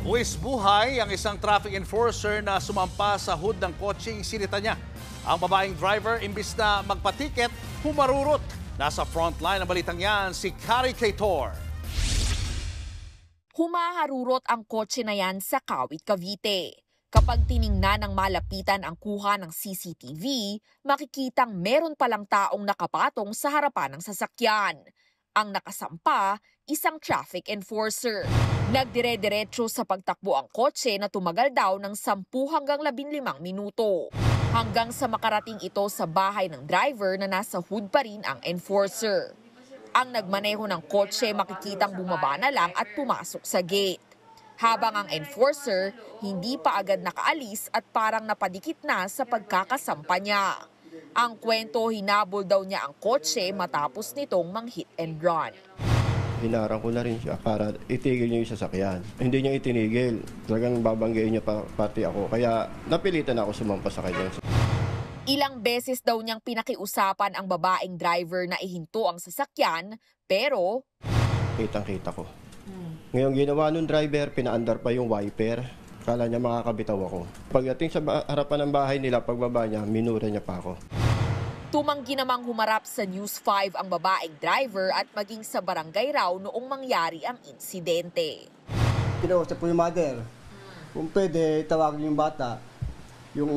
Buwis buhay ang isang traffic enforcer na sumampa sa hood ng kotseng sinita niya. Ang babaeng driver, imbis na magpatiket, humarurot. Nasa frontline ng balitang yan, si Kari Kaitor. Humaharurot ang kotse na yan sa Kawit, Cavite. Kapag tiningnan ng malapitan ang kuha ng CCTV, makikitang meron palang taong nakapatong sa harapan ng sasakyan. Ang nakasampa, isang traffic enforcer. Nagdire-diretso sa pagtakbo ang kotse na tumagal daw ng 10 hanggang 15 minuto. Hanggang sa makarating ito sa bahay ng driver na nasa hood pa rin ang enforcer. Ang nagmaneho ng kotse makikitang bumaba na lang at pumasok sa gate. Habang ang enforcer hindi pa agad nakaalis at parang napadikit na sa pagkakasampa niya. Ang kwento, hinabol daw niya ang kotse matapos nitong mang-hit and run. Hinarang ko na rin siya para itigil niya yung sasakyan. Hindi niya itinigil. Talagang babanggain niya pati ako. Kaya napilitan ako sumampa sa kanya. Ilang beses daw niyang pinakiusapan ang babaeng driver na ihinto ang sasakyan, pero Kitang-kita ko. Ngayon ginawa nung driver, pinaandar pa yung wiper. Kala niya makakabitaw ako. Pagdating sa harapan ng bahay nila, pagbaba niya, minura niya pa ako. tumanggi namang humarap sa News 5 ang babaeng driver at maging sa barangay raw noong mangyari ang insidente. Kinausap ko yung mother. Kung pwede, tawagin yung bata. Yung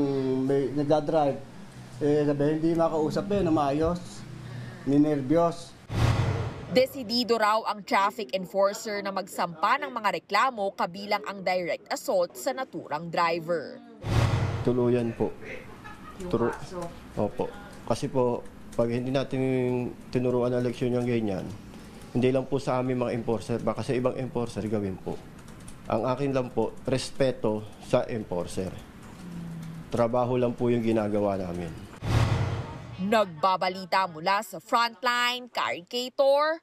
may nagdadrive. Sabi, hindi makausap na maayos. Ninervyos. Desidido raw ang traffic enforcer na magsampa ng mga reklamo kabilang ang direct assault sa naturang driver. Tuluyan po. Opo. Kasi po, pag hindi natin tinuruan ang leksyon yung ganyan, hindi lang po sa amin mga enforcer, baka sa ibang enforcer gawin po. Ang akin lang po, respeto sa enforcer. Trabaho lang po yung ginagawa namin. Nagbabalita mula sa Frontline, Kari Kaitor,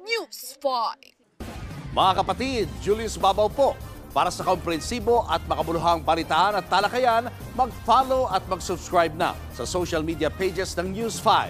News 5. Mga kapatid, Julius Babaw po. Para sa komprehensibo at makabuluhang balitaan at talakayan, mag-follow at mag-subscribe na sa social media pages ng News 5.